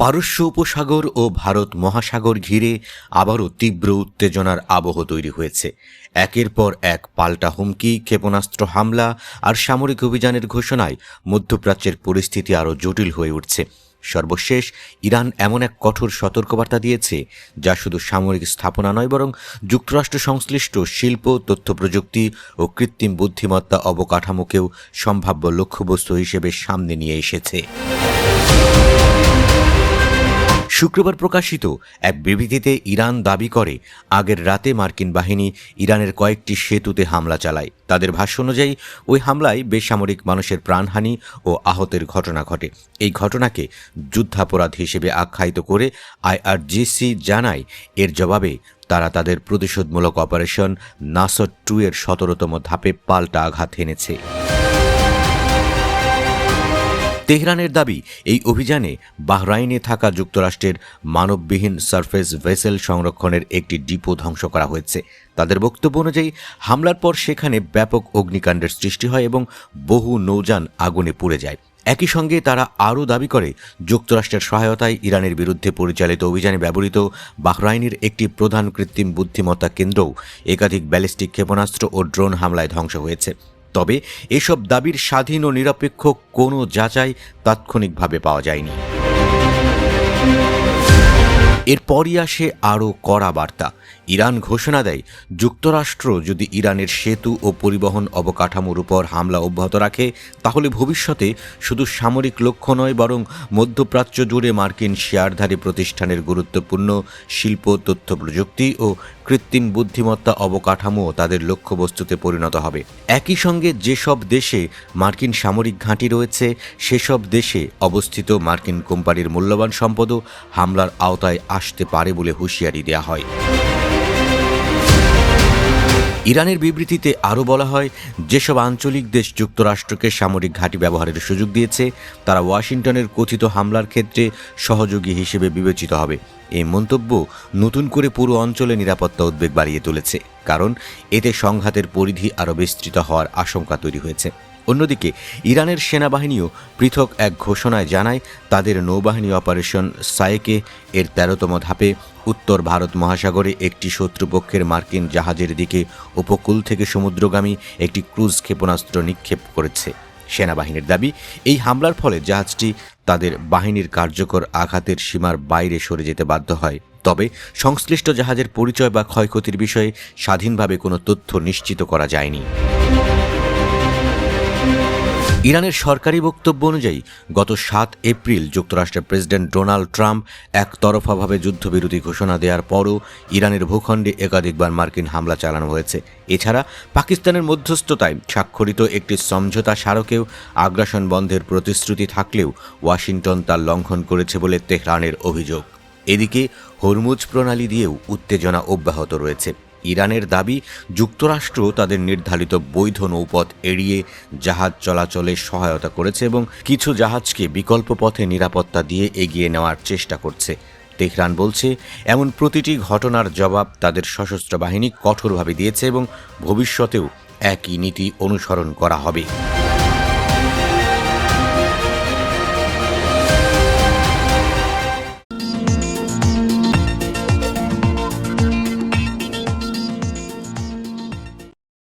পারস্য উপসাগর ও ভারত মহাসাগর ঘিরে আবারও তীব্র উত্তেজনার আবহ তৈরি হয়েছে। একের পর এক পাল্টা হুমকি, ক্ষেপণাস্ত্র হামলা আর সামরিক অভিযানের ঘোষণায় মধ্যপ্রাচ্যের পরিস্থিতি আরও জটিল হয়ে উঠছে। সর্বশেষ ইরান এমন এক কঠোর সতর্কবার্তা দিয়েছে যা শুধু সামরিক স্থাপনা নয়, বরং যুক্তরাষ্ট্র সংশ্লিষ্ট শিল্প, তথ্য প্রযুক্তি ও কৃত্রিম বুদ্ধিমত্তা অবকাঠামোকেও সম্ভাব্য লক্ষ্যবস্তু হিসেবে সামনে নিয়ে এসেছে। শুক্রবার প্রকাশিত এক বিবৃতিতে ইরান দাবি করে, আগের রাতে মার্কিন বাহিনী ইরানের কয়েকটি সেতুতে হামলা চালায়। তাদের ভাষ্য অনুযায়ী ওই হামলায় বেসামরিক মানুষের প্রাণহানি ও আহতের ঘটনা ঘটে। এই ঘটনাকে যুদ্ধাপরাধ হিসেবে আখ্যায়িত করে IRGC জানায়, এর জবাবে তারা তাদের প্রতিশোধমূলক অপারেশন নাসর-2 এর 17তম ধাপে পাল্টা আঘাত এনেছে। তেহরানের দাবি, এই অভিযানে বাহরাইনে থাকা যুক্তরাষ্ট্রের মানববিহীন সারফেস ভেসেল সংরক্ষণের একটি ডিপো ধ্বংস করা হয়েছে। তাদের বক্তব্য অনুযায়ী হামলার পর সেখানে ব্যাপক অগ্নিকাণ্ডের সৃষ্টি হয় এবং বহু নৌযান আগুনে পুড়ে যায়। একই সঙ্গে তারা আরও দাবি করে, যুক্তরাষ্ট্রের সহায়তায় ইরানের বিরুদ্ধে পরিচালিত অভিযানে ব্যবহৃত বাহরাইনের একটি প্রধান কৃত্রিম বুদ্ধিমত্তা কেন্দ্রও একাধিক ব্যালিস্টিক ক্ষেপণাস্ত্র ও ড্রোন হামলায় ধ্বংস হয়েছে। তবে এসব দাবির স্বাধীন ও নিরপেক্ষ কোনো যাচাই তাৎক্ষণিকভাবে পাওয়া যায়নি। এরপরই আসে আরও কড়া বার্তা। ইরান ঘোষণা দেয়, যুক্তরাষ্ট্র যদি ইরানের সেতু ও পরিবহন অবকাঠামোর উপর হামলা অব্যাহত রাখে, তাহলে ভবিষ্যতে শুধু সামরিক লক্ষ্য নয়, বরং মধ্যপ্রাচ্য জুড়ে মার্কিন শেয়ারধারী প্রতিষ্ঠানের গুরুত্বপূর্ণ শিল্প, তথ্য প্রযুক্তি ও কৃত্রিম বুদ্ধিমত্তা অবকাঠামো তাদের লক্ষ্যবস্তুতে পরিণত হবে। একই সঙ্গে যেসব দেশে মার্কিন সামরিক ঘাঁটি রয়েছে, সেসব দেশে অবস্থিত মার্কিন কোম্পানির মূল্যবান সম্পদও হামলার আওতায় আসতে পারে বলে হুঁশিয়ারি দেওয়া হয়। ইরানের বিবৃতিতে আরও বলা হয়, যেসব আঞ্চলিক দেশ যুক্তরাষ্ট্রকে সামরিক ঘাঁটি ব্যবহারের সুযোগ দিয়েছে, তারা ওয়াশিংটনের কথিত হামলার ক্ষেত্রে সহযোগী হিসেবে বিবেচিত হবে। এই মন্তব্য নতুন করে পুরো অঞ্চলে নিরাপত্তা উদ্বেগ বাড়িয়ে তুলেছে, কারণ এতে সংঘাতের পরিধি আরও বিস্তৃত হওয়ার আশঙ্কা তৈরি হয়েছে। অন্যদিকে ইরানের সেনাবাহিনীও পৃথক এক ঘোষণায় জানায়, তাদের নৌবাহিনী অপারেশন সায়েকে এর 13তম ধাপে উত্তর ভারত মহাসাগরে একটি শত্রুপক্ষের মার্কিন জাহাজের দিকে উপকূল থেকে সমুদ্রগামী একটি ক্রুজ ক্ষেপণাস্ত্র নিক্ষেপ করেছে। সেনাবাহিনীর দাবি, এই হামলার ফলে জাহাজটি তাদের বাহিনীর কার্যকর আঘাতের সীমার বাইরে সরে যেতে বাধ্য হয়। তবে সংশ্লিষ্ট জাহাজের পরিচয় বা ক্ষয়ক্ষতির বিষয়ে স্বাধীনভাবে কোনো তথ্য নিশ্চিত করা যায়নি। ইরানের সরকারি বক্তব্য অনুযায়ী গত 7 এপ্রিল যুক্তরাষ্ট্রের প্রেসিডেন্ট ডোনাল্ড ট্রাম্প একতরফাভাবে যুদ্ধবিরতি ঘোষণা দেওয়ার পরও ইরানের ভূখণ্ডে একাধিকবার মার্কিন হামলা চালানো হয়েছে। এছাড়া পাকিস্তানের মধ্যস্থতায় স্বাক্ষরিত একটি সমঝোতা স্মারকেও আগ্রাসন বন্ধের প্রতিশ্রুতি থাকলেও ওয়াশিংটন তা লঙ্ঘন করেছে বলে তেহরানের অভিযোগ। এদিকে হরমুজ প্রণালী দিয়েও উত্তেজনা অব্যাহত রয়েছে। ইরানের দাবি, যুক্তরাষ্ট্র তাদের নির্ধারিত বৈধ নৌপথ এড়িয়ে জাহাজ চলাচলে সহায়তা করেছে এবং কিছু জাহাজকে বিকল্প পথে নিরাপত্তা দিয়ে এগিয়ে নেওয়ার চেষ্টা করছে। তেহরান বলছে, এমন প্রতিটি ঘটনার জবাব তাদের সশস্ত্র বাহিনী কঠোরভাবে দিয়েছে এবং ভবিষ্যতেও একই নীতি অনুসরণ করা হবে।